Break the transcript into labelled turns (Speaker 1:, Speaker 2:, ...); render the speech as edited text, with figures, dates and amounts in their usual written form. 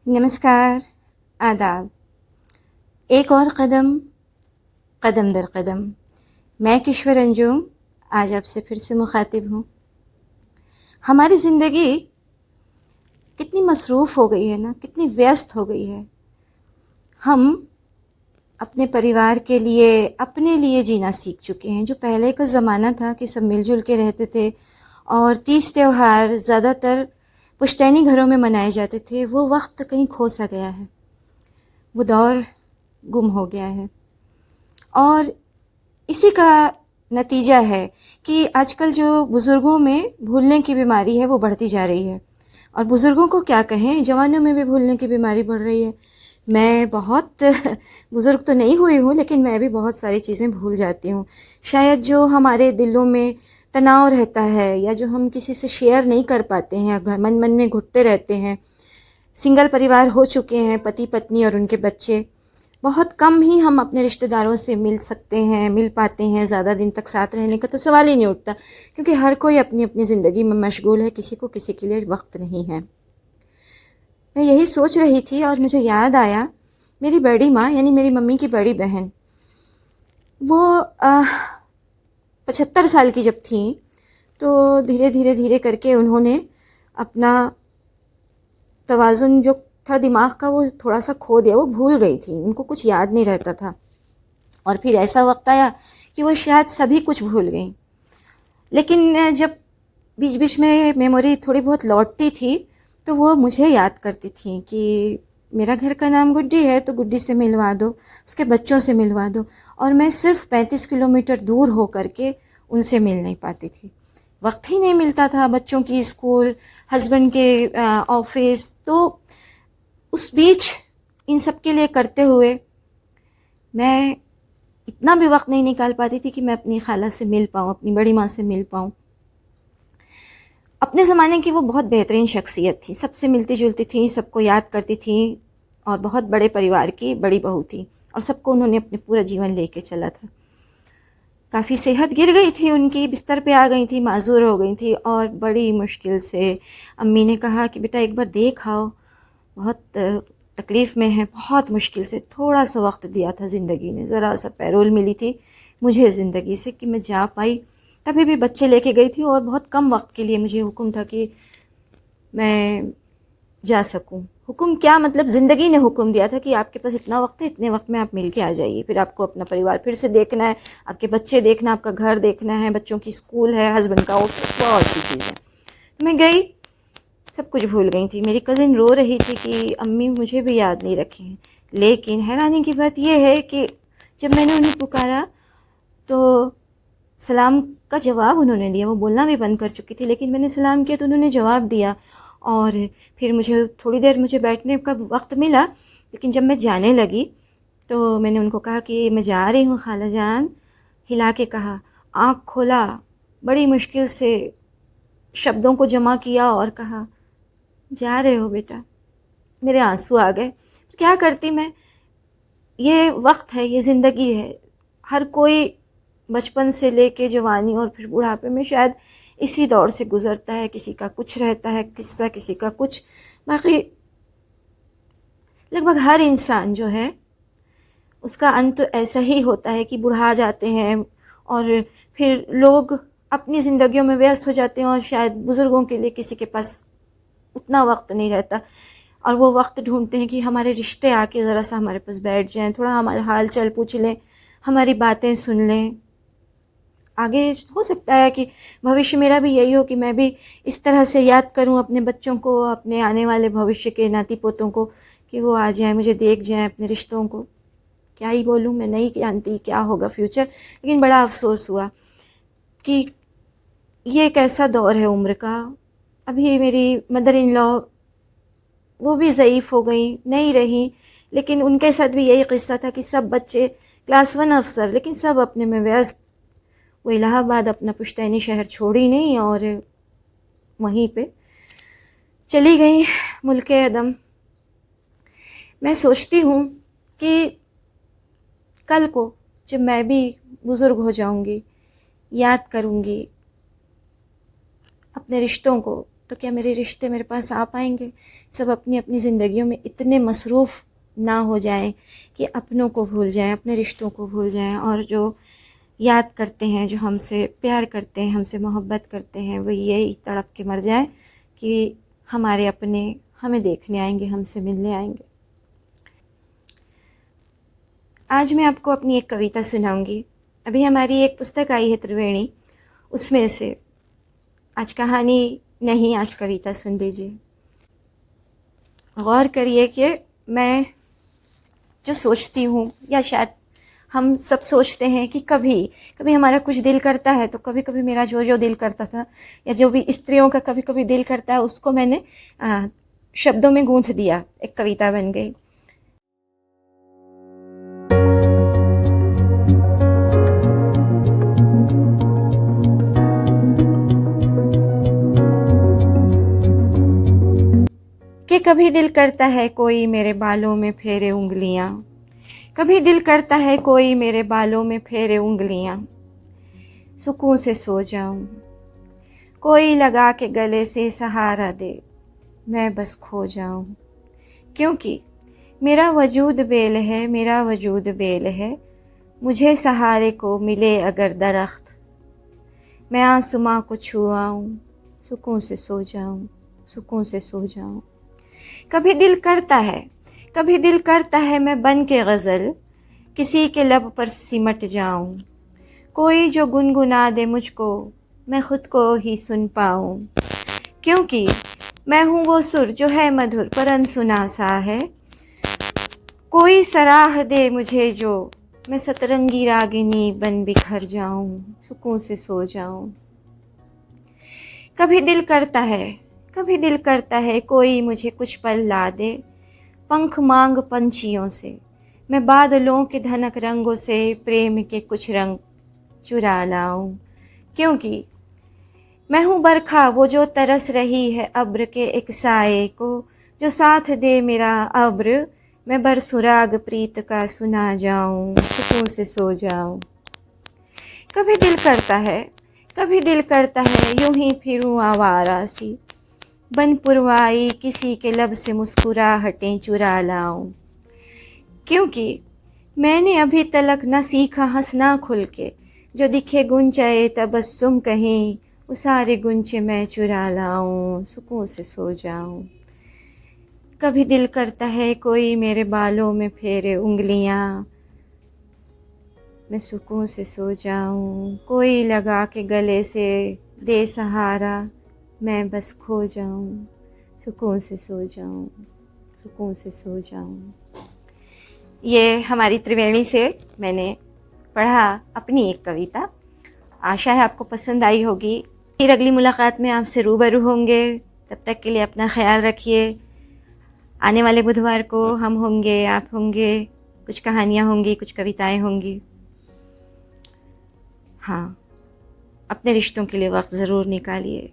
Speaker 1: नमस्कार, आदाब। एक और कदम, कदम दर कदम। मैं किश्वर अंजुम आज आपसे फिर से मुखातिब हूँ। हमारी ज़िंदगी कितनी मसरूफ़ हो गई है ना, कितनी व्यस्त हो गई है। हम अपने परिवार के लिए, अपने लिए जीना सीख चुके हैं। जो पहले का ज़माना था कि सब मिलजुल के रहते थे और तीज त्योहार ज़्यादातर पुश्तैनी घरों में मनाए जाते थे, वो वक्त कहीं खो सा गया है, वो दौर गुम हो गया है। और इसी का नतीजा है कि आजकल जो बुज़ुर्गों में भूलने की बीमारी है वो बढ़ती जा रही है। और बुज़ुर्गों को क्या कहें, जवानों में भी भूलने की बीमारी बढ़ रही है। मैं बहुत बुज़ुर्ग तो नहीं हुई हूँ, लेकिन मैं भी बहुत सारी चीज़ें भूल जाती हूँ। शायद जो हमारे दिलों में तनाव रहता है या जो हम किसी से शेयर नहीं कर पाते हैं, मन मन में घुटते रहते हैं। सिंगल परिवार हो चुके हैं, पति पत्नी और उनके बच्चे। बहुत कम ही हम अपने रिश्तेदारों से मिल सकते हैं, मिल पाते हैं। ज़्यादा दिन तक साथ रहने का तो सवाल ही नहीं उठता, क्योंकि हर कोई अपनी अपनी ज़िंदगी में मशगूल है, किसी को किसी के लिए वक्त नहीं है। मैं यही सोच रही थी और मुझे याद आया, मेरी बड़ी माँ यानी मेरी मम्मी की बड़ी बहन, वो 75 साल की जब थी, तो धीरे धीरे धीरे करके उन्होंने अपना तवाज़ुन जो था दिमाग का, वो थोड़ा सा खो दिया। वो भूल गई थी, उनको कुछ याद नहीं रहता था। और फिर ऐसा वक्त आया कि वो शायद सभी कुछ भूल गई। लेकिन जब बीच बीच में मेमोरी थोड़ी बहुत लौटती थी, तो वो मुझे याद करती थी कि मेरा घर का नाम गुड्डी है, तो गुड्डी से मिलवा दो, उसके बच्चों से मिलवा दो। और मैं सिर्फ 35 किलोमीटर दूर हो करके उनसे मिल नहीं पाती थी। वक्त ही नहीं मिलता था, बच्चों की स्कूल, हस्बैंड के ऑफिस। तो उस बीच इन सब के लिए करते हुए मैं इतना भी वक्त नहीं निकाल पाती थी कि मैं अपनी खाला से मिल पाऊँ, अपनी बड़ी माँ से मिल पाऊँ। अपने ज़माने की वो बहुत बेहतरीन शख्सियत थी, सबसे मिलती जुलती थी, सबको याद करती थी और बहुत बड़े परिवार की बड़ी बहू थी और सबको उन्होंने अपने पूरा जीवन लेके चला था। काफ़ी सेहत गिर गई थी उनकी, बिस्तर पे आ गई थी, माजूर हो गई थी और बड़ी मुश्किल से अम्मी ने कहा कि बेटा एक बार देख आओ, बहुत तकलीफ़ में है। बहुत मुश्किल से थोड़ा सा वक्त दिया था ज़िंदगी ने, ज़रा सा पैरोल मिली थी मुझे ज़िंदगी से कि मैं जा पाई। तभी भी बच्चे लेके गई थी और बहुत कम वक्त के लिए मुझे हुक्म था कि मैं जा सकूं। हुक्म क्या, मतलब ज़िंदगी ने हुक्म दिया था कि आपके पास इतना वक्त है, इतने वक्त में आप मिल के आ जाइए। फिर आपको अपना परिवार फिर से देखना है, आपके बच्चे देखना, आपका घर देखना है, बच्चों की स्कूल है, हस्बैंड का ऑफिस, बहुत सी चीज़ें। तो मैं गई, सब कुछ भूल गई थी। मेरी कज़िन रो रही थी कि अम्मी मुझे भी याद नहीं रखें। लेकिन हैरानी की बात यह है कि जब मैंने उन्हें पुकारा तो सलाम का जवाब उन्होंने दिया। वो बोलना भी बंद कर चुकी थी, लेकिन मैंने सलाम किया तो उन्होंने जवाब दिया। और फिर मुझे थोड़ी देर मुझे बैठने का वक्त मिला, लेकिन जब मैं जाने लगी तो मैंने उनको कहा कि मैं जा रही हूँ खाला जान। हिला के कहा, आँख खोला, बड़ी मुश्किल से शब्दों को जमा किया और कहा, जा रहे हो बेटा। मेरे आंसू आ गए। क्या करती मैं, ये वक्त है, ये ज़िंदगी है। हर कोई बचपन से लेके जवानी और फिर बुढ़ापे में शायद इसी दौर से गुज़रता है। किसी का कुछ रहता है किस्सा, किसी का कुछ। बाकी लगभग हर इंसान जो है उसका अंत ऐसा ही होता है कि बुढ़ा जाते हैं और फिर लोग अपनी ज़िंदगियों में व्यस्त हो जाते हैं और शायद बुज़ुर्गों के लिए किसी के पास उतना वक्त नहीं रहता। और वो वक्त ढूंढते हैं कि हमारे रिश्ते आके ज़रा सा हमारे पास बैठ जाएं, थोड़ा हमारा हाल चाल पूछ लें, हमारी बातें सुन लें। आगे हो सकता है कि भविष्य मेरा भी यही हो कि मैं भी इस तरह से याद करूं अपने बच्चों को, अपने आने वाले भविष्य के नाती पोतों को, कि वो आ जाएं, मुझे देख जाएं, अपने रिश्तों को। क्या ही बोलूं, मैं नहीं जानती क्या होगा फ्यूचर। लेकिन बड़ा अफसोस हुआ कि ये एक ऐसा दौर है उम्र का। अभी मेरी मदर इन लॉ, वो भी ज़ईफ़ हो गई, नहीं रही, लेकिन उनके साथ भी यही किस्सा था कि सब बच्चे क्लास 1 अफसर, लेकिन सब अपने में व्यस्त। वो इलाहाबाद अपना पुश्तैनी शहर छोड़ी नहीं और वहीं पे चली गई मुल्के अदम। मैं सोचती हूँ कि कल को जब मैं भी बुज़ुर्ग हो जाऊँगी, याद करूँगी अपने रिश्तों को, तो क्या मेरे रिश्ते मेरे पास आ पाएंगे? सब अपनी अपनी ज़िंदगियों में इतने मसरूफ़ ना हो जाएं कि अपनों को भूल जाएं, अपने रिश्तों को भूल जाएं, और जो याद करते हैं, जो हमसे प्यार करते हैं, हमसे मोहब्बत करते हैं, वो यही तड़प के मर जाएं कि हमारे अपने हमें देखने आएंगे, हमसे मिलने आएंगे। आज मैं आपको अपनी एक कविता सुनाऊंगी। अभी हमारी एक पुस्तक आई है त्रिवेणी, उसमें से। आज कहानी नहीं, आज कविता सुन लीजिए। गौर करिए कि मैं जो सोचती हूँ, या शायद हम सब सोचते हैं कि कभी कभी हमारा कुछ दिल करता है, तो कभी कभी मेरा जो जो दिल करता था, या जो भी स्त्रियों का कभी कभी दिल करता है, उसको मैंने शब्दों में गूंथ दिया, एक कविता बन गई। कि कभी दिल करता है कोई मेरे बालों में फेरे उंगलियां, कभी दिल करता है कोई मेरे बालों में फेरे उंगलियां, सुकून से सो जाऊं, कोई लगा के गले से सहारा दे, मैं बस खो जाऊं। क्योंकि मेरा वजूद बेल है, मेरा वजूद बेल है, मुझे सहारे को मिले अगर दरख्त, मैं आसमां को छुआऊं, सुकून से सो जाऊं, सुकून से सो जाऊं। कभी दिल करता है, कभी दिल करता है मैं बन के गज़ल किसी के लब पर सिमट जाऊं, कोई जो गुनगुना दे मुझको, मैं खुद को ही सुन पाऊं। क्योंकि मैं हूँ वो सुर जो है मधुर पर अनसुना सा है, कोई सराह दे मुझे जो, मैं सतरंगी रागिनी बन बिखर जाऊं, सुकून से सो जाऊं। कभी दिल करता है, कभी दिल करता है कोई मुझे कुछ पल ला दे, पंख मांग पंछियों से, मैं बादलों के धनक रंगों से प्रेम के कुछ रंग चुरा लाऊं। क्योंकि मैं हूँ बरखा वो जो तरस रही है अब्र के एक साए को, जो साथ दे मेरा अब्र, मैं बरसुराग प्रीत का सुना जाऊं, सुकून से सो जाऊं। कभी दिल करता है, कभी दिल करता है यूं ही फिरूं आवारा सी, बन पुरवाई किसी के लब से मुस्कुराहटें चुरा लाऊं। क्योंकि मैंने अभी तलक न सीखा हंसना खुल के, जो दिखे गुंचे तबस्सुम कहीं, वो सारे गुंचे मैं चुरा लाऊं, सुकून से सो जाऊं। कभी दिल करता है कोई मेरे बालों में फेरे उंगलियां, मैं सुकून से सो जाऊं, कोई लगा के गले से दे सहारा, मैं बस खो जाऊं, सुकून से सो जाऊं, सुकून से सो जाऊं। ये हमारी त्रिवेणी से मैंने पढ़ा अपनी एक कविता। आशा है आपको पसंद आई होगी। फिर अगली मुलाकात में आपसे रूबरू होंगे। तब तक के लिए अपना ख्याल रखिए। आने वाले बुधवार को हम होंगे, आप होंगे, कुछ कहानियाँ होंगी, कुछ कविताएं होंगी। हाँ, अपने रिश्तों के लिए वक्त ज़रूर निकालिए।